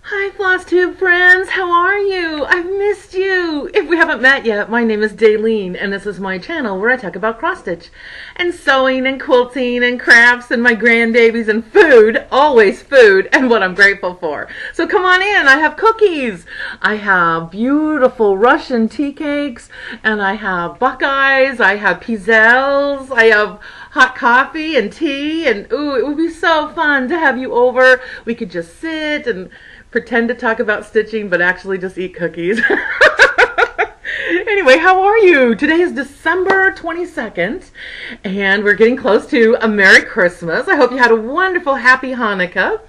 Hi, Floss Tube friends. How are you? I've missed you. If we haven't met yet, my name is Daleen, and this is my channel where I talk about cross-stitch and sewing and quilting and crafts and my grandbabies and food, always food, and what I'm grateful for. So come on in. I have cookies. I have beautiful Russian tea cakes, and I have buckeyes. I have pizzelles. I have hot coffee and tea, and ooh, it would be so fun to have you over. We could just sit and pretend to talk about stitching, but actually just eat cookies. Anyway, how are you? Today is December 22nd, and we're getting close to a Merry Christmas. I hope you had a wonderful, happy Hanukkah.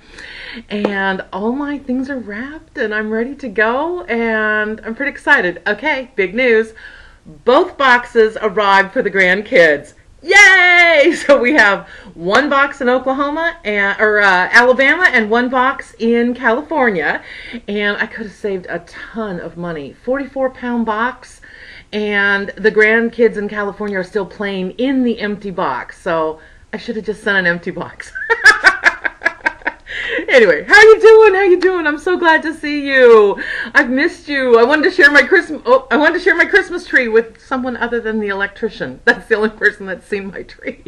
And all my things are wrapped, and I'm ready to go, and I'm pretty excited. Okay, big news. Both boxes arrived for the grandkids. Yay! So we have one box in Oklahoma or Alabama and one box in California, and I could have saved a ton of money. 44-pound box, and the grandkids in California are still playing in the empty box, so I should have just sent an empty box. Anyway, how you doing? How you doing? I'm so glad to see you. I've missed you. I wanted to share my Christmas tree with someone other than the electrician. That's the only person that's seen my tree.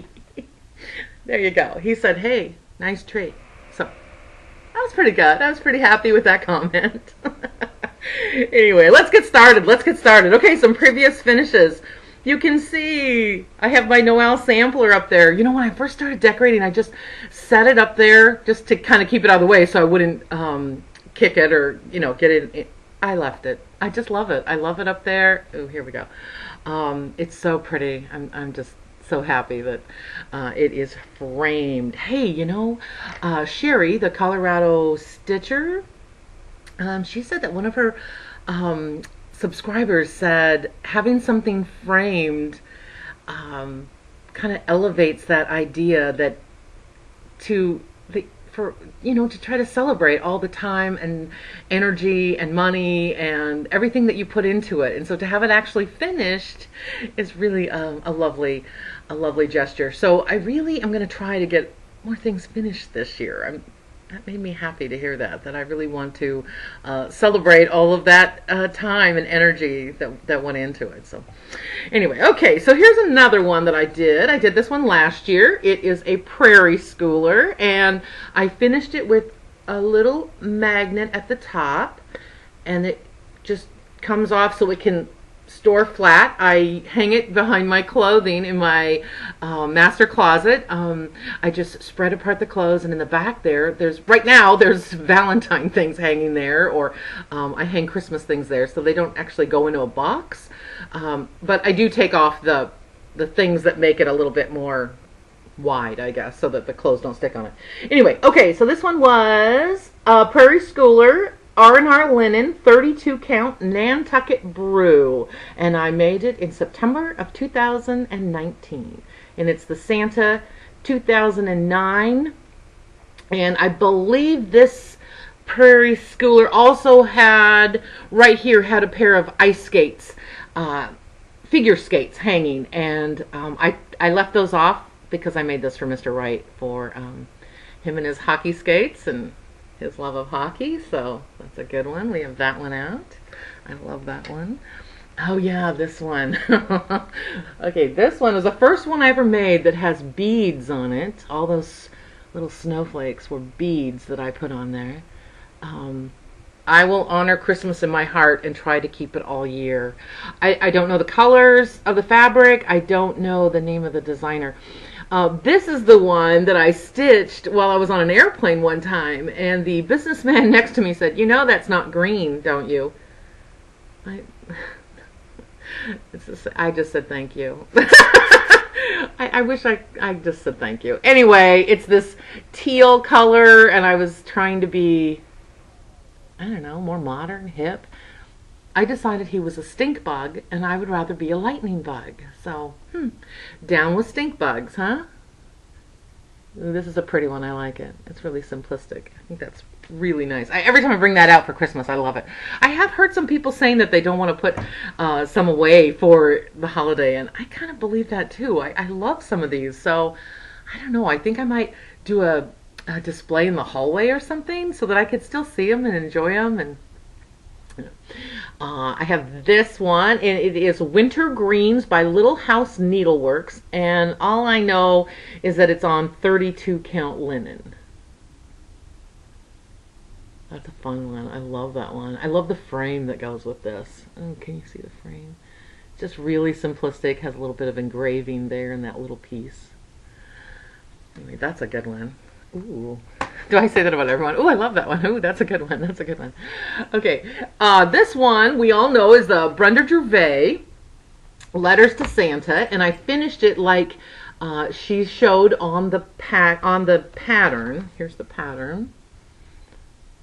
There you go. He said, "Hey, nice tree." So that was pretty good. I was pretty happy with that comment. Anyway, let's get started. Let's get started. Okay, some previous finishes. You can see I have my Noel sampler up there. You know, when I first started decorating, I just set it up there just to kind of keep it out of the way so I wouldn't kick it or, you know, get it. I left it. I just love it. I love it up there. Oh, here we go. It's so pretty. I'm just so happy that it is framed. Hey, you know, Sherry, the Colorado Stitcher, she said that one of her subscribers said having something framed kind of elevates that idea that to try to celebrate all the time and energy and money and everything that you put into it, and so to have it actually finished is really a lovely gesture. So I really am going to try to get more things finished this year. That made me happy to hear that I really want to celebrate all of that time and energy that went into it. So anyway, okay, so here's another one that I did. I did this one last year. It is a Prairie Schooler, and I finished it with a little magnet at the top, and it just comes off so it can store flat. I hang it behind my clothing in my master closet. I just spread apart the clothes, and in the back there's Valentine things hanging there, or I hang Christmas things there, so they don't actually go into a box. But I do take off the things that make it a little bit more wide, I guess, so that the clothes don't stick on it. Anyway, okay, so this one was Prairie Schooler R&R linen 32 count Nantucket brew, and I made it in September of 2019, and it's the Santa 2009, and I believe this Prairie Schooler also had a pair of ice skates, figure skates hanging, and I left those off because I made this for Mr. Wright for him and his hockey skates and his love of hockey, so that's a good one. We have that one out. I love that one. Oh yeah, this one. Okay, this one was the first one I ever made that has beads on it. All those little snowflakes were beads that I put on there. I will honor Christmas in my heart and try to keep it all year. I don't know the colors of the fabric. I don't know the name of the designer. This is the one that I stitched while I was on an airplane one time, and the businessman next to me said, "You know that's not green, don't you?" I just said thank you. I wish I just said thank you. Anyway, it's this teal color, and I was trying to be, I don't know, more modern, hip. I decided he was a stink bug, and I would rather be a lightning bug. So, down with stink bugs, huh? This is a pretty one. I like it. It's really simplistic. I think that's really nice. Every time I bring that out for Christmas, I love it. I have heard some people saying that they don't want to put some away for the holiday, and I kind of believe that too. I love some of these, so I don't know. I think I might do a display in the hallway or something so that I could still see them and enjoy them. And I have this one, and it is Winter Greens by Little House Needleworks, and all I know is that it's on 32 count linen. That's a fun one. I love that one. I love the frame that goes with this. Oh, can you see the frame? Just really simplistic, has a little bit of engraving there in that little piece. Anyway, that's a good one. Ooh. Do I say that about everyone? Ooh, I love that one. Ooh, that's a good one. That's a good one. Okay. This one we all know is the Brenda Gervais Letters to Santa, and I finished it like she showed on the pattern. Here's the pattern.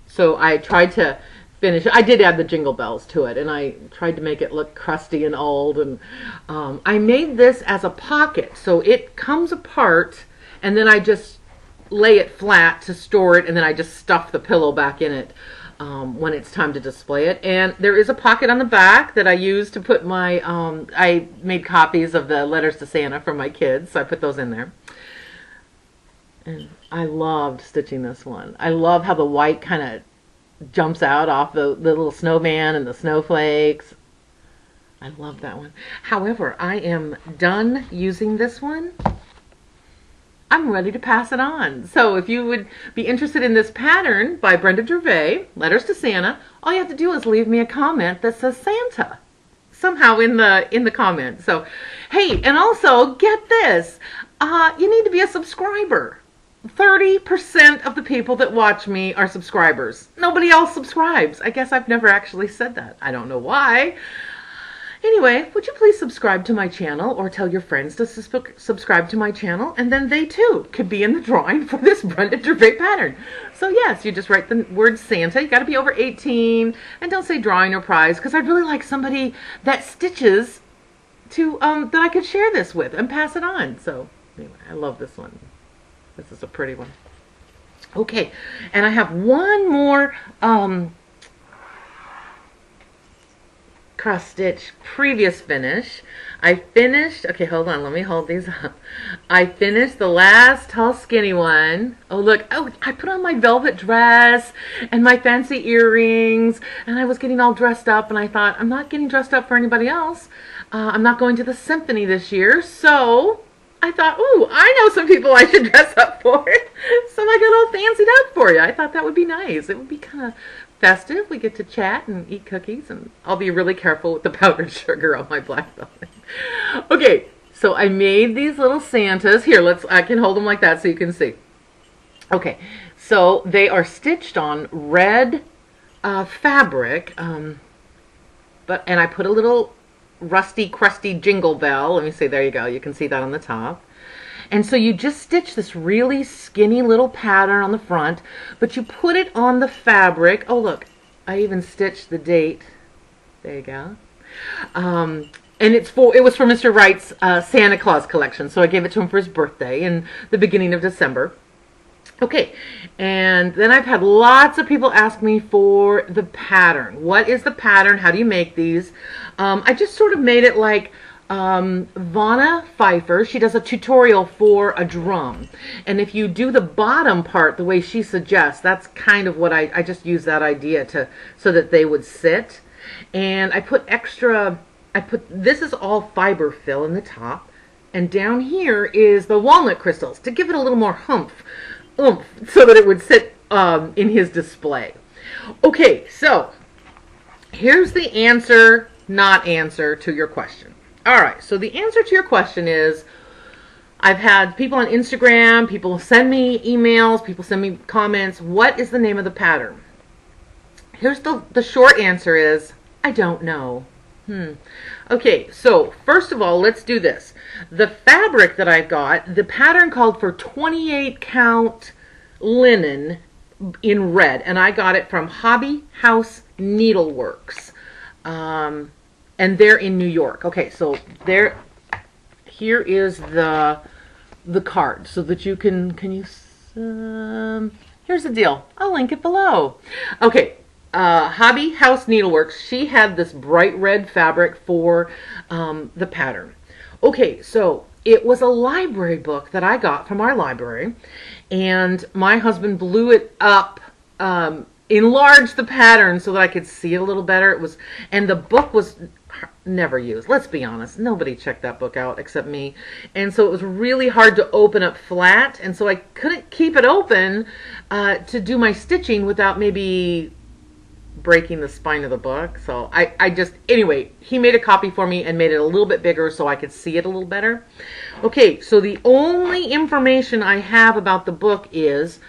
So I tried to finish it. I did add the jingle bells to it, and I tried to make it look crusty and old. And I made this as a pocket, so it comes apart, and then I just lay it flat to store it, and then I just stuff the pillow back in it when it's time to display it. And there is a pocket on the back that I use to put my, I made copies of the Letters to Santa for my kids, so I put those in there. And I loved stitching this one. I love how the white kind of jumps out off the little snowman and the snowflakes. I love that one. However, I am done using this one. I'm ready to pass it on. So if you would be interested in this pattern by Brenda Gervais, Letters to Santa, all you have to do is leave me a comment that says Santa somehow in the comments. So, hey, and also get this, you need to be a subscriber. 30% of the people that watch me are subscribers. Nobody else subscribes. I guess I've never actually said that. I don't know why. Anyway, would you please subscribe to my channel or tell your friends to subscribe to my channel, and then they too could be in the drawing for this Brenda Gervais pattern. So yes, you just write the word Santa. You got to be over 18, and don't say drawing or prize, because I'd really like somebody that stitches to that I could share this with and pass it on. So anyway, I love this one. This is a pretty one. Okay, and I have one more cross stitch previous finish. I finished, okay, hold on, let me hold these up. I finished the last tall skinny one. Oh look, oh, I put on my velvet dress and my fancy earrings, and I was getting all dressed up, and I thought, I'm not getting dressed up for anybody else. I'm not going to the symphony this year, so I thought, ooh, I know some people I should dress up for. So I got all fancied up for you. I thought that would be nice. It would be kind of festive. We get to chat and eat cookies, and I'll be really careful with the powdered sugar on my black velvet. Okay, so I made these little Santas. Here, I can hold them like that so you can see. Okay, so they are stitched on red fabric, and I put a little rusty, crusty jingle bell. Let me see, there you go. You can see that on the top. And so you just stitch this really skinny little pattern on the front, but you put it on the fabric. Oh, look, I even stitched the date. There you go. And it was for Mr. Wright's Santa Claus collection, so I gave it to him for his birthday in the beginning of December. Okay, and then I've had lots of people ask me for the pattern. What is the pattern? How do you make these? I just sort of made it like Vanna Pfeiffer. She does a tutorial for a drum, and if you do the bottom part the way she suggests, that's kind of what I just used that idea so that they would sit. And I put this is all fiber fill in the top, and down here is the walnut crystals to give it a little more oomph, so that it would sit in his display. Okay, so here's the answer, not answer to your question. All right, so the answer to your question is, I've had people on Instagram, people send me emails, people send me comments. What is the name of the pattern? Here's the short answer is, I don't know. Okay, so first of all, let's do this. The fabric that I've got, the pattern called for 28 count linen in red, and I got it from Hobby House Needleworks. And they're in New York. Okay, so here is the card so that you can here's the deal. I'll link it below. Okay, Hobby House Needleworks, she had this bright red fabric for the pattern. Okay, so it was a library book that I got from our library, and my husband blew it up, enlarged the pattern so that I could see it a little better. It was, and the book was never used. Let's be honest. Nobody checked that book out except me. And so it was really hard to open up flat. And so I couldn't keep it open to do my stitching without maybe breaking the spine of the book. So I just, anyway, he made a copy for me and made it a little bit bigger so I could see it a little better. Okay, so the only information I have about the book is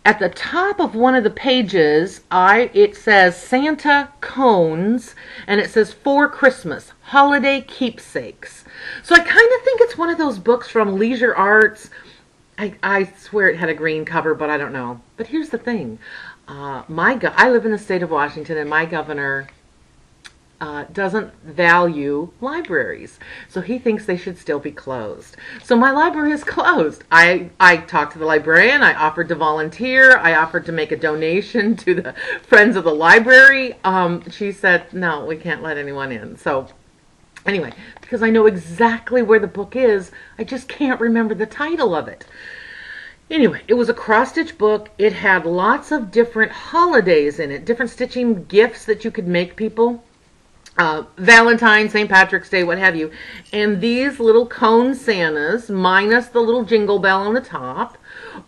at the top of one of the pages, it says Santa cones, and it says for Christmas, holiday keepsakes. So I kind of think it's one of those books from Leisure Arts. I swear it had a green cover, but I don't know. But here's the thing. I live in the state of Washington, and my governor doesn't value libraries. So he thinks they should still be closed. So my library is closed. I talked to the librarian. I offered to volunteer. I offered to make a donation to the Friends of the Library. She said, no, we can't let anyone in. So anyway, because I know exactly where the book is, I just can't remember the title of it. Anyway, it was a cross-stitch book. It had lots of different holidays in it, different stitching gifts that you could make people. Valentine's, St. Patrick's Day, what have you. And these little cone Santas, minus the little jingle bell on the top,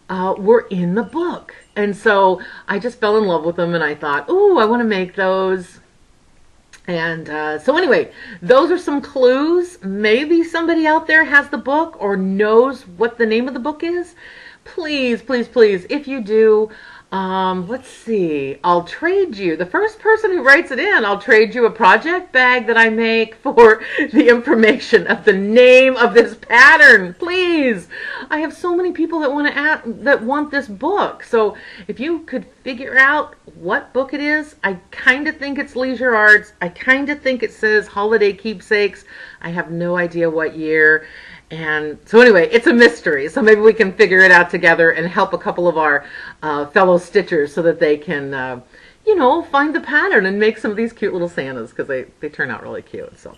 were in the book. And so I just fell in love with them, and I thought, ooh, I want to make those. And so anyway, those are some clues. Maybe somebody out there has the book or knows what the name of the book is. Please, please, please, if you do, let's see, I'll trade you, the first person who writes it in, I'll trade you a project bag that I make for the information of the name of this pattern. Please. I have so many people that want this book. So if you could figure out what book it is, I kind of think it's Leisure Arts. I kind of think it says Holiday Keepsakes. I have no idea what year. And so anyway, it's a mystery. So maybe we can figure it out together and help a couple of our fellow stitchers so that they can, you know, find the pattern and make some of these cute little Santas, because they turn out really cute. So,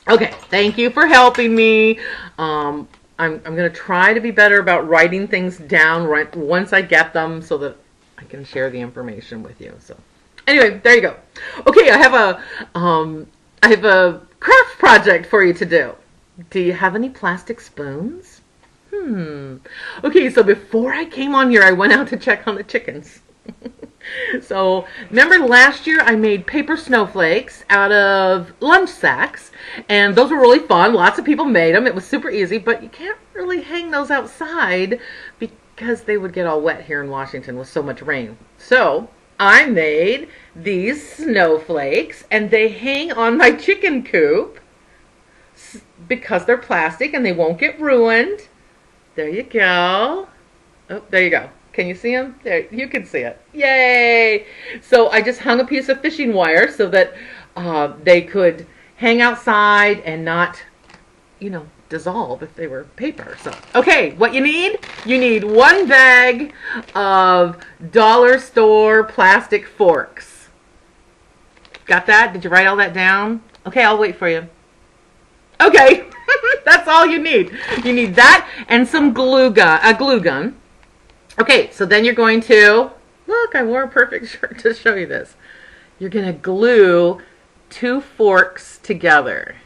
okay, thank you for helping me. I'm going to try to be better about writing things down once I get them so that I can share the information with you. So anyway, there you go. Okay, I have a craft project for you to do. Do you have any plastic spoons? Okay, so before I came on here, I went out to check on the chickens. So, remember last year I made paper snowflakes out of lunch sacks, and those were really fun. Lots of people made them. It was super easy, but you can't really hang those outside because they would get all wet here in Washington with so much rain. So, I made these snowflakes, and they hang on my chicken coop because they're plastic and they won't get ruined. There you go. Oh, there you go. Can you see them? There, you can see it. Yay! So I just hung a piece of fishing wire so that they could hang outside and not, you know, dissolve if they were paper. So, okay, what you need 1 bag of dollar store plastic forks. Got that? Did you write all that down? Okay, I'll wait for you. Okay, that's all you need. You need that and some glue gun, a glue gun. Okay, so then you're going to, look, I wore a perfect shirt to show you this. You're going to glue 2 forks together.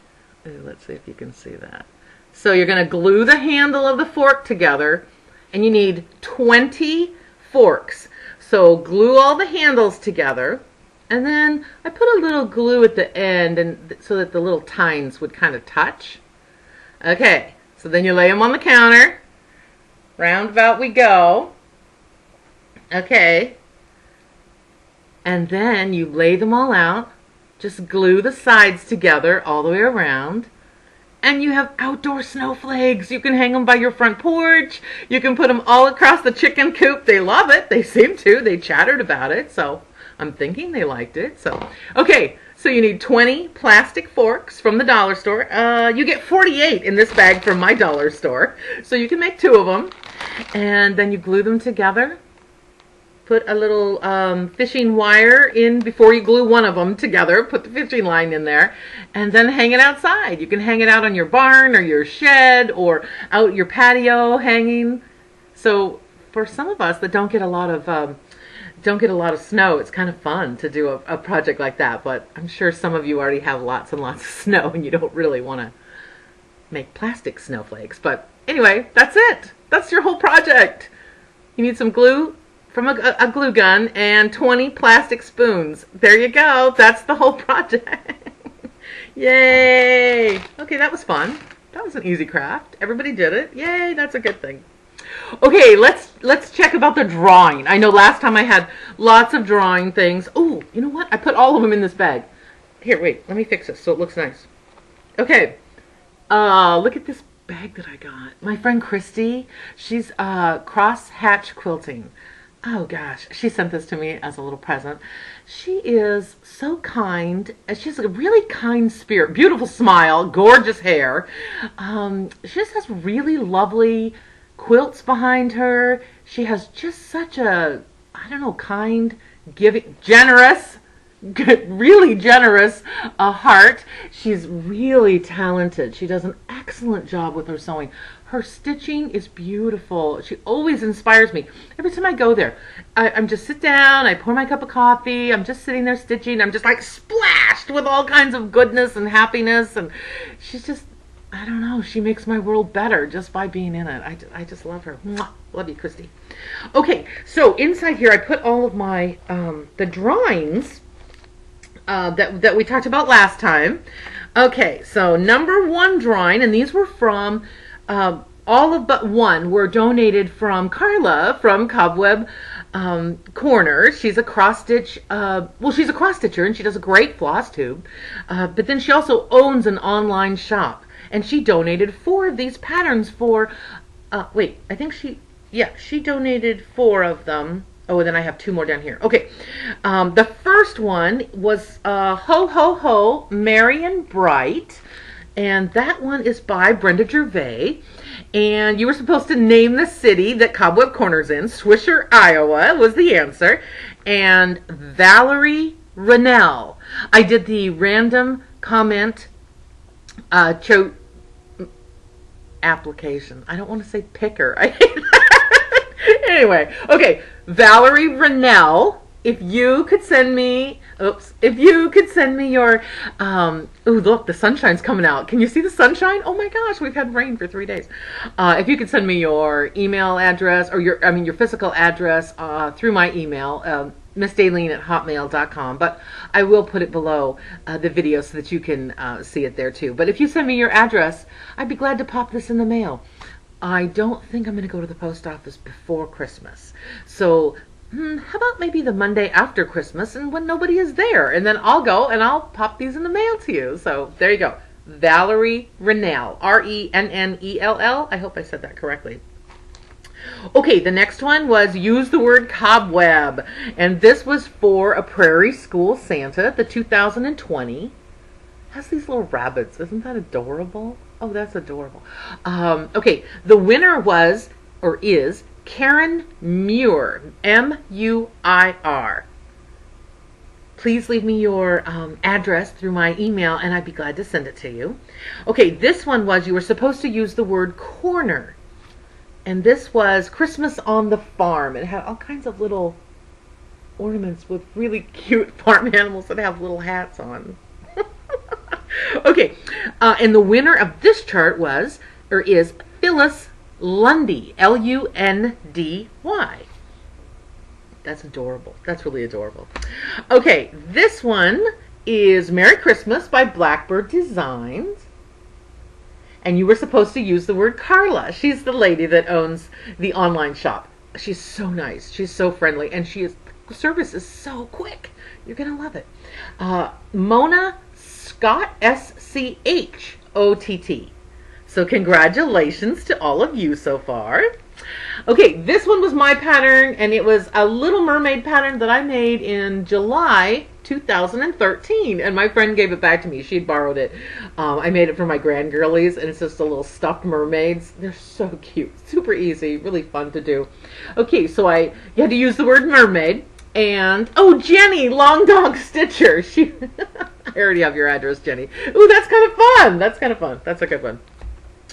Ooh, let's see if you can see that. So you're going to glue the handle of the fork together, and you need 20 forks. So glue all the handles together. And then I put a little glue at the end and so that the little tines would kind of touch. Okay, so then you lay them on the counter. Round about we go. Okay. And then you lay them all out. Just glue the sides together all the way around. And you have outdoor snowflakes. You can hang them by your front porch. You can put them all across the chicken coop. They love it. They seem to. They chattered about it. So I'm thinking they liked it. So, okay, so you need 20 plastic forks from the dollar store. You get 48 in this bag from my dollar store. So you can make 2 of them. And then you glue them together. Put a little fishing wire in before you glue one of them together. Put the fishing line in there and then hang it outside. You can hang it out on your barn or your shed or out your patio hanging. So for some of us that don't get a lot of snow, it's kind of fun to do a project like that. But I'm sure some of you already have lots and lots of snow and you don't really want to make plastic snowflakes. But anyway, that's it. That's your whole project. You need some glue from a glue gun and 20 plastic spoons. There you go. That's the whole project. Yay! Okay, that was fun. That was an easy craft. Everybody did it. Yay, that's a good thing. Okay, let's check about the drawing. I know last time I had lots of drawing things. Oh, you know what? I put all of them in this bag. Here, wait. Let me fix this so it looks nice. Okay. Look at this bag that I got. My friend Kristie, she's Crosshatch Quilting. Oh gosh, she sent this to me as a little present. She is so kind. She has a really kind spirit, beautiful smile, gorgeous hair. She just has really lovely quilts behind her. She has just such a, I don't know, kind, giving, generous, really generous heart. She's really talented. She does an excellent job with her sewing. Her stitching is beautiful. She always inspires me. Every time I go there, I'm just sit down, I pour my cup of coffee, I'm just sitting there stitching, I'm just like splashed with all kinds of goodness and happiness, and she's just, I don't know, she makes my world better just by being in it. I just love her. Mwah. Love you, Kristie. Okay, so inside here I put all of my, the drawings that we talked about last time. Okay, so number 1 drawing, and these were from, all of but one were donated from Carla from Cobweb Corner. She's a cross-stitch, well, she's a cross-stitcher, and she does a great floss tube, but then she also owns an online shop, and she donated 4 of these patterns for, wait, I think she donated 4 of them. Oh, and then I have 2 more down here. Okay, the first one was Ho Ho Ho, Merry and Bright, and that one is by Brenda Gervais. And you were supposed to name the city that Cobweb Corner's in. Swisher, Iowa was the answer. And Valerie Rennell. I did the random comment application. I don't want to say picker. I hate that. Anyway, okay. Valerie Rennell, if you could send me, your, ooh, look, the sunshine's coming out. Can you see the sunshine? Oh my gosh, we've had rain for 3 days. If you could send me your email address, or your physical address through my email, missdaleen@hotmail.com, but I will put it below the video so that you can see it there too. But if you send me your address, I'd be glad to pop this in the mail. I don't think I'm going to go to the post office before Christmas. So how about maybe the Monday after Christmas and when nobody is there? And then I'll go and I'll pop these in the mail to you. So there you go. Valerie Rennell. R-E-N-N-E-L-L. I hope I said that correctly. Okay, the next one was use the word cobweb. And this was for a Prairie School Santa, the 2020. Has these little rabbits. Isn't that adorable? Oh, that's adorable. Okay, the winner was, or is, Karen Muir, M-U-I-R. Please leave me your address through my email, and I'd be glad to send it to you. Okay, this one was, you were supposed to use the word corner. And this was Christmas on the Farm. It had all kinds of little ornaments with really cute farm animals that have little hats on. Okay, and the winner of this chart was, or is, Phyllis Lundy, L-U-N-D-Y. That's adorable. That's really adorable. Okay, this one is Merry Christmas by Blackbird Designs. And you were supposed to use the word Carla. She's the lady that owns the online shop. She's so nice. She's so friendly. And service is so quick. You're going to love it. Mona Scott, S-C-H-O-T-T. So congratulations to all of you so far. Okay, this one was my pattern, and it was a little mermaid pattern that I made in July 2013, and my friend gave it back to me. She had borrowed it. I made it for my grandgirlies, and it's just a little stuffed mermaids. They're so cute, super easy, really fun to do. Okay, so you had to use the word mermaid, and oh, Jenny, Long Dog Stitcher. She, I already have your address, Jenny. Ooh, that's kind of fun. That's kind of fun. That's a good one.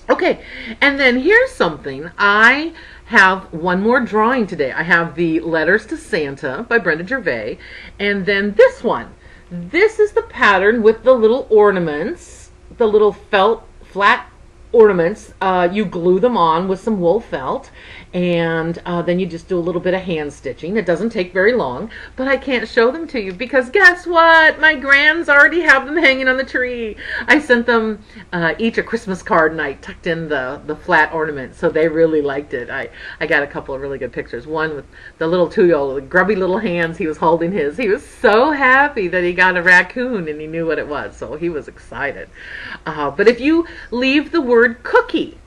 Okay, and then here's something. I have one more drawing today. I have the Letters to Santa by Brenda Gervais, and then this one. This is the pattern with the little ornaments, the little felt flat ornaments. You glue them on with some wool felt, and then you just do a little bit of hand stitching. It doesn't take very long, but I can't show them to you because guess what? My grands already have them hanging on the tree. I sent them each a Christmas card, and I tucked in the flat ornament, so they really liked it. I got a couple of really good pictures. One with the little 2-year-old, the grubby little hands. He was holding his. He was so happy that he got a raccoon, and he knew what it was, so he was excited. But if you leave the word cookie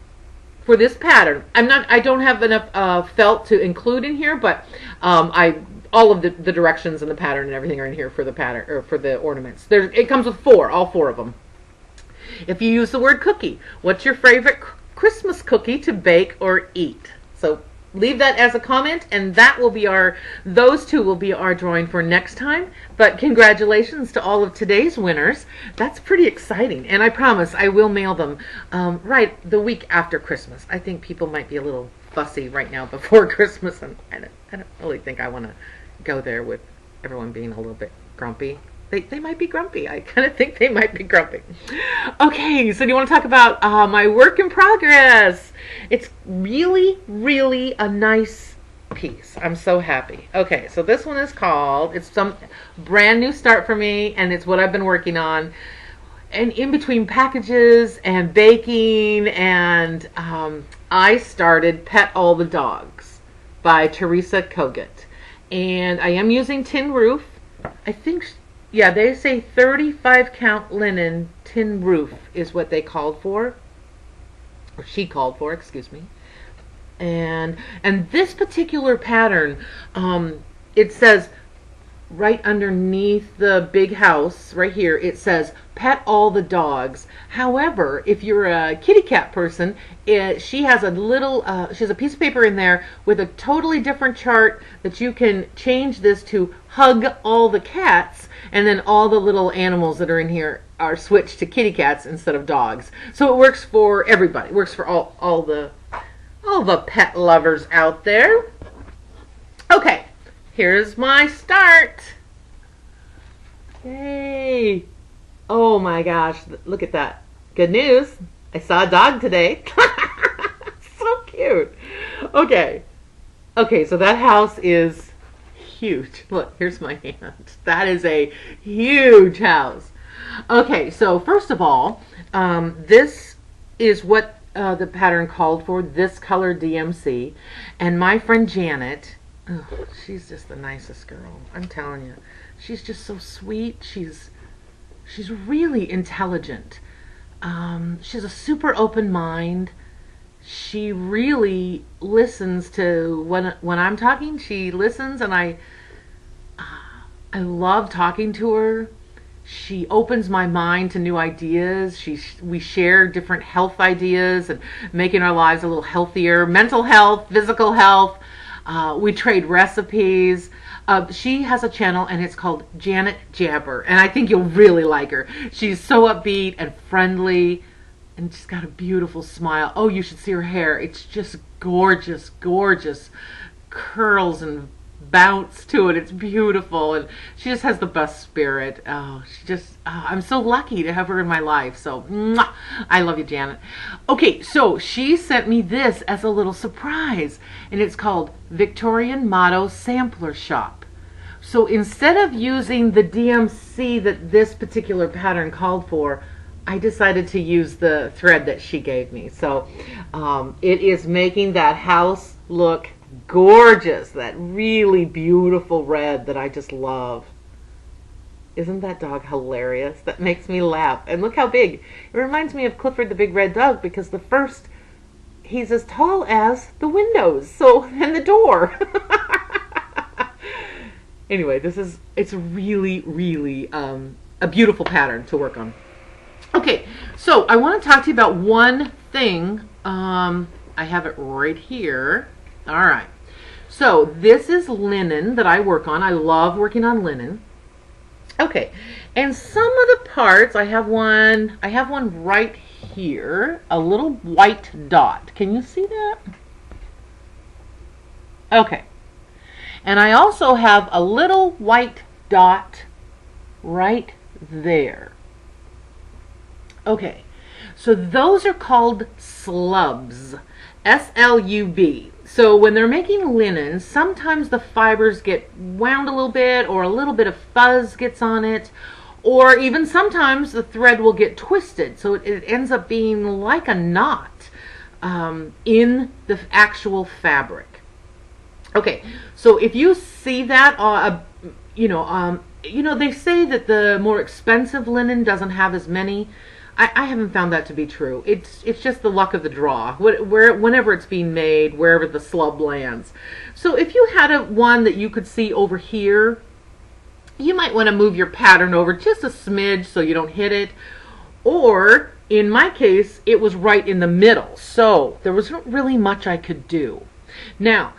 for this pattern, I don't have enough felt to include in here, but all of the directions and the pattern and everything are in here for the pattern or for the ornaments. It comes with all four of them. If you use the word cookie, what's your favorite Christmas cookie to bake or eat? So leave that as a comment, and those two will be our drawing for next time. But congratulations to all of today's winners. That's pretty exciting, and I promise I will mail them right the week after Christmas. I think people might be a little fussy right now before Christmas, and I don't really think I want to go there with everyone being a little bit grumpy. They might be grumpy. I kind of think they might be grumpy. Okay, so do you want to talk about my work in progress? It's really, really a nice piece. I'm so happy. Okay, so this one is called, it's some brand new start for me, and it's what I've been working on. And in between packages and baking, and I started Pet All the Dogs by Teresa Kogut. And I am using tin roof. I think... yeah, they say 35 count linen tin roof is what they called for, or she called for, excuse me. And this particular pattern, it says right underneath the big house right here, it says Pet All the Dogs. However, if you're a kitty cat person, she has a little she has a piece of paper in there with a totally different chart that you can change this to Hug All the Cats, and then all the little animals that are in here are switched to kitty cats instead of dogs. So it works for everybody. It works for all the pet lovers out there. Okay, here's my start. Yay. Oh my gosh, look at that. Good news. I saw a dog today. So cute. Okay, so that house is huge. Look, here's my hand. That is a huge house. Okay, so first of all, this is what the pattern called for, this color DMC. And my friend Janet, oh, she's just the nicest girl. I'm telling you. She's just so sweet. She's really intelligent. She has a super open mind. She really listens to when I'm talking. She listens, and I love talking to her. She opens my mind to new ideas. We share different health ideas and making our lives a little healthier. Mental health, physical health. We trade recipes. She has a channel, and it's called Janet Jabber, and I think you'll really like her. She's so upbeat and friendly, and she's got a beautiful smile. Oh, you should see her hair. It's just gorgeous, gorgeous curls and bounce to it. It's beautiful, and she just has the best spirit. Oh, I'm so lucky to have her in my life. So, mwah, I love you, Janet. Okay, so she sent me this as a little surprise, and it's called Victorian Motto Sampler Shop. So instead of using the DMC that this particular pattern called for, I decided to use the thread that she gave me. So it is making that house look gorgeous, that really beautiful red that I just love. Isn't that dog hilarious? That makes me laugh. And look how big. It reminds me of Clifford the Big Red Dog, because he's as tall as the windows, so, and the door. Anyway, it's really, really a beautiful pattern to work on. Okay, so I want to talk to you about one thing. I have it right here. All right. So this is linen that I work on. I love working on linen. Okay, and some of the parts, I have one right here, a little white dot. Can you see that? Okay. And I also have a little white dot right there. Okay, so those are called slubs, S-L-U-B. So when they're making linen, sometimes the fibers get wound a little bit, or a little bit of fuzz gets on it, or even sometimes the thread will get twisted, so it ends up being like a knot in the actual fabric. Okay, so if you see that, they say that the more expensive linen doesn't have as many. I haven't found that to be true. It's just the luck of the draw. Whenever it's being made, wherever the slub lands. So if you had one that you could see over here, you might want to move your pattern over just a smidge so you don't hit it. Or in my case, it was right in the middle, so there wasn't really much I could do. Now,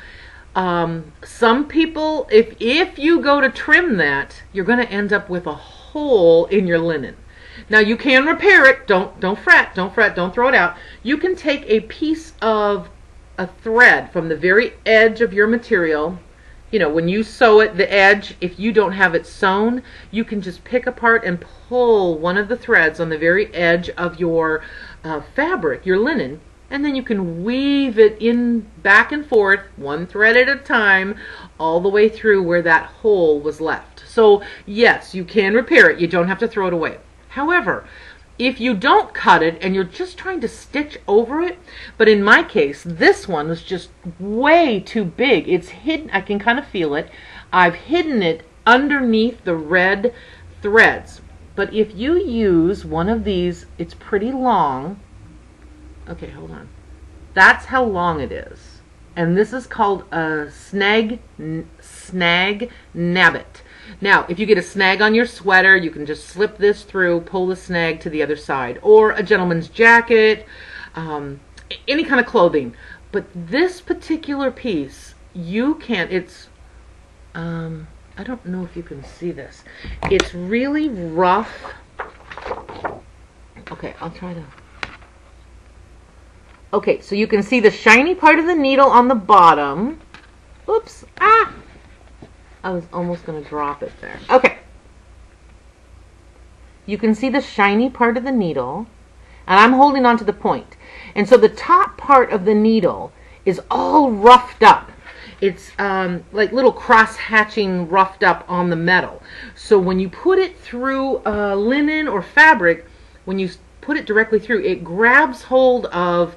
some people, if you go to trim that, you're going to end up with a hole in your linen. Now you can repair it. Don't fret, don't throw it out. You can take a piece of a thread from the very edge of your material. When you sew it, the edge, if you don't have it sewn, you can just pick apart and pull one of the threads on the very edge of your fabric, your linen, and then you can weave it in back and forth, one thread at a time, all the way through where that hole was left. So yes, you can repair it. You don't have to throw it away. However, if you don't cut it and you're just trying to stitch over it, but in my case, this one was just way too big. It's hidden, I can kind of feel it. I've hidden it underneath the red threads. But if you use one of these, it's pretty long. Okay, hold on. That's how long it is. And this is called a Snag Nab. Now, if you get a snag on your sweater, you can just slip this through, pull the snag to the other side, or a gentleman's jacket, any kind of clothing. But this particular piece, you can't, I don't know if you can see this. It's really rough. Okay, I'll try to. Okay, so you can see the shiny part of the needle on the bottom. Oops, I was almost going to drop it there. Okay. You can see the shiny part of the needle, and I'm holding on to the point. And so the top part of the needle is all roughed up. It's like little cross-hatching roughed up on the metal. So when you put it through linen or fabric, when you put it directly through, it grabs hold of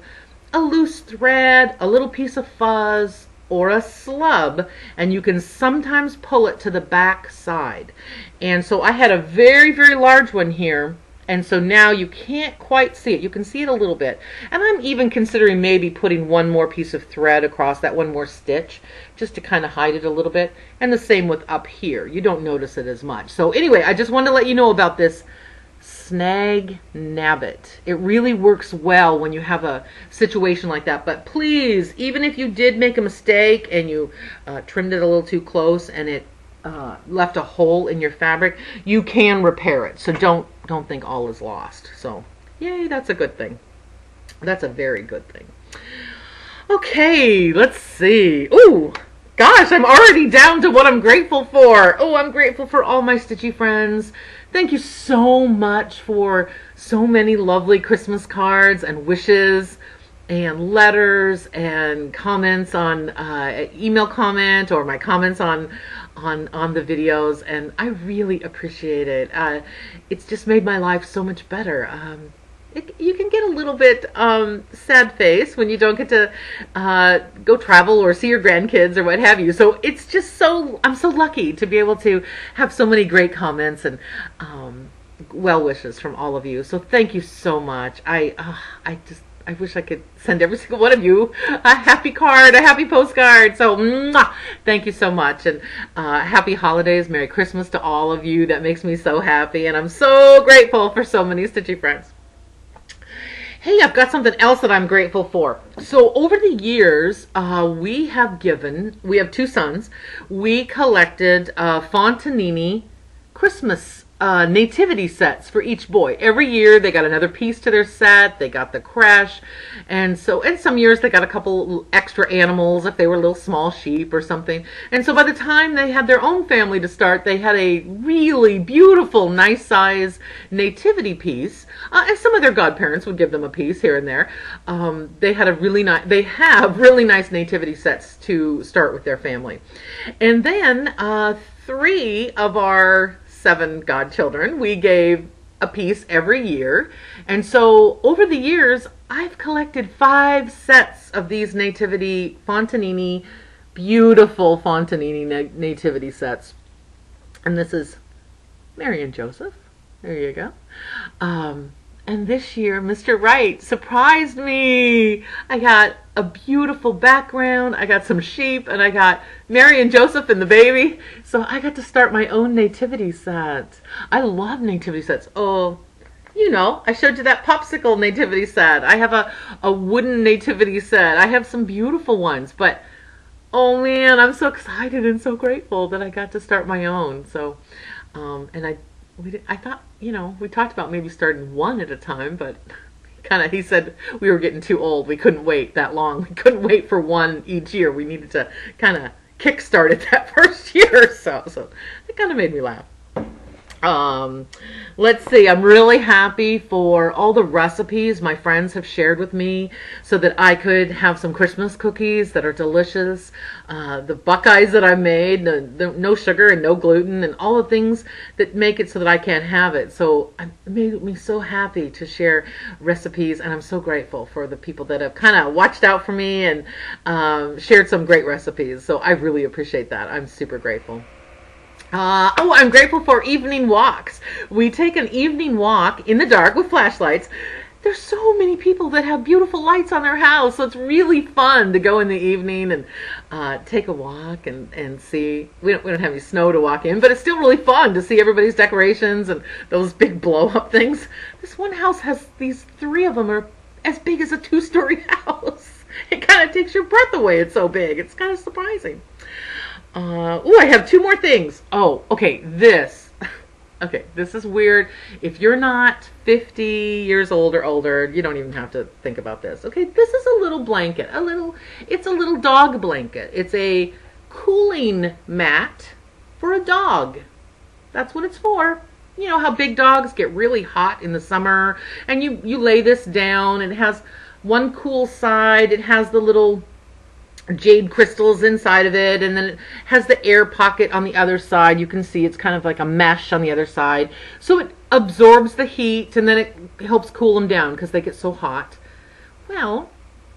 a loose thread, a little piece of fuzz, or a slub, and you can sometimes pull it to the back side. And so I had a very, very large one here, and so now you can't quite see it. You can see it a little bit. And I'm even considering maybe putting one more piece of thread across that, one more stitch, just to kind of hide it a little bit. And the same with up here. You don't notice it as much. So anyway, I just wanted to let you know about this Snag Nab. It really works well when you have a situation like that. But please, even if you did make a mistake and you trimmed it a little too close and it left a hole in your fabric, you can repair it. So don't think all is lost. So yay, that's a good thing. That's a very good thing. Okay, let's see. Ooh, gosh, I'm already down to what I'm grateful for. Oh, I'm grateful for all my stitchy friends. Thank you so much for so many lovely Christmas cards and wishes and letters and comments on email comment or my comments on the videos, and I really appreciate it. It's just made my life so much better. You can get a little bit sad face when you don't get to go travel or see your grandkids or what have you. So it's just I'm so lucky to be able to have so many great comments and well wishes from all of you. So thank you so much. I wish I could send every single one of you a happy card, a happy postcard. So, mwah, thank you so much. And happy holidays. Merry Christmas to all of you. That makes me so happy. And I'm so grateful for so many stitchy friends. Hey, I've got something else that I'm grateful for. So over the years, we have 2 sons. We collected Fontanini Christmas nativity sets for each boy. Every year they got another piece to their set. They got the creche, and some years they got a couple extra animals if they were little small sheep or something. And so by the time they had their own family to start, they had a really beautiful, nice size nativity piece. And some of their godparents would give them a piece here and there. They have really nice nativity sets to start with their family. And then 3 of our 7 godchildren, we gave a piece every year. And so over the years, I've collected 5 sets of these nativity beautiful Fontanini nativity sets. And this is Mary and Joseph. There you go. And this year, Mr. Wright surprised me. I got a beautiful background. I got some sheep, and I got Mary and Joseph and the baby. So I got to start my own nativity set. I love nativity sets. Oh, you know, I showed you that popsicle nativity set. I have a wooden nativity set. I have some beautiful ones, but oh man, I'm so excited and so grateful that I got to start my own. So, I thought, you know, we talked about maybe starting 1 at a time, but he said we were getting too old. We couldn't wait that long. We couldn't wait for 1 each year. We needed to kind of kickstart it that first year. So it kind of made me laugh. Let's see, I'm really happy for all the recipes my friends have shared with me so that I could have some Christmas cookies that are delicious. The Buckeyes that I made, no sugar and no gluten, and all the things that make it so that I can't have it. So it made me so happy to share recipes, and I'm so grateful for the people that have kind of watched out for me and shared some great recipes. So I really appreciate that. I'm super grateful. I'm grateful for evening walks. We take an evening walk in the dark with flashlights. There's so many people that have beautiful lights on their house, so it's really fun to go in the evening and take a walk and see. We don't have any snow to walk in, but it's still really fun to see everybody's decorations and those big blow-up things. This one house has these 3 of them are as big as a 2-story house. It kind of takes your breath away. It's so big. It's kind of surprising. I have 2 more things. Oh, okay, this is weird. If you're not 50 years old or older, you don't even have to think about this. Okay, this is a little blanket. It's a little dog blanket. It's a cooling mat for a dog. That's what it's for. You know how big dogs get really hot in the summer, and you lay this down, and it has one cool side. It has the little jade crystals inside of it, and then it has the air pocket on the other side. You can see it's kind of like a mesh on the other side, so it absorbs the heat, and then it helps cool them down because they get so hot. Well,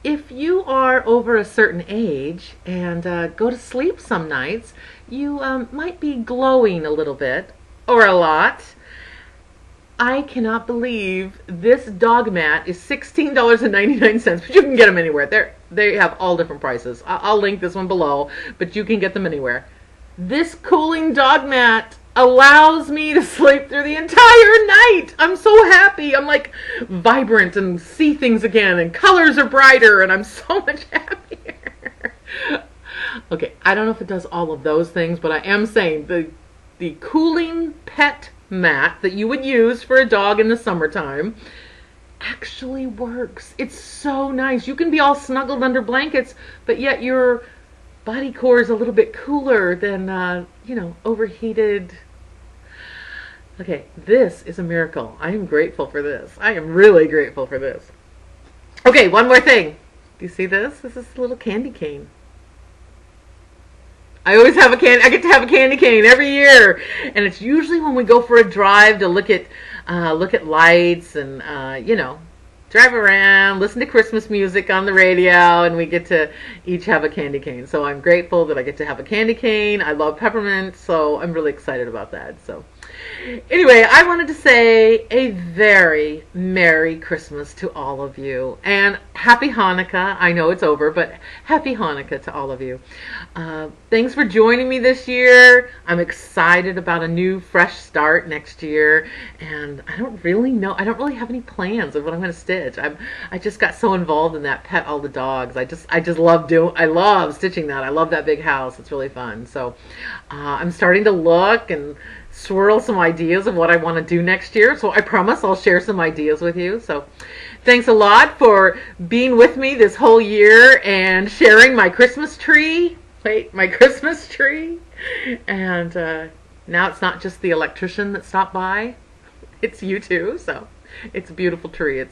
if you are over a certain age and go to sleep some nights, you might be glowing a little bit or a lot. I cannot believe this dog mat is $16.99, but you can get them anywhere. They have all different prices. I'll link this one below, but you can get them anywhere. This cooling dog mat allows me to sleep through the entire night. I'm so happy. I'm like vibrant and see things again, and colors are brighter, and I'm so much happier. Okay, I don't know if it does all of those things, but I am saying the cooling pet mat that you would use for a dog in the summertime actually works. It's so nice. You can be all snuggled under blankets, but yet your body core is a little bit cooler than, overheated. Okay, this is a miracle. I am grateful for this. I am really grateful for this. Okay, one more thing. Do you see this? This is a little candy cane. I always have I get to have a candy cane every year, and it's usually when we go for a drive to look at lights and drive around, listen to Christmas music on the radio, and we get to each have a candy cane. So I'm grateful that I get to have a candy cane. I love peppermint, so I'm really excited about that. So Anyway, I wanted to say a very Merry Christmas to all of you. And Happy Hanukkah. I know it's over, but Happy Hanukkah to all of you. Thanks for joining me this year. I'm excited about a new, fresh start next year. And I don't really know. I don't really have any plans of what I'm going to stitch. I just got so involved in that Pet All the Dogs. I love stitching that. I love that big house. It's really fun. So I'm starting to look and swirl some ideas of what I want to do next year. So I promise I'll share some ideas with you. So thanks a lot for being with me this whole year and sharing my Christmas tree. My Christmas tree. And now it's not just the electrician that stopped by. It's you too. So it's a beautiful tree.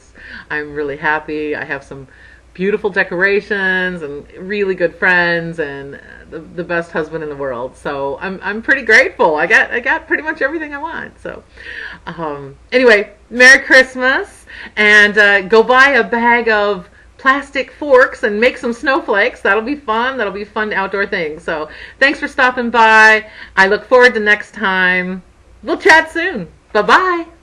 I'm really happy. I have some beautiful decorations and really good friends and the best husband in the world. So I'm pretty grateful. I got pretty much everything I want. So anyway, Merry Christmas, and go buy a bag of plastic forks and make some snowflakes. That'll be fun. That'll be fun outdoor things. So thanks for stopping by. I look forward to next time. We'll chat soon. Bye-bye.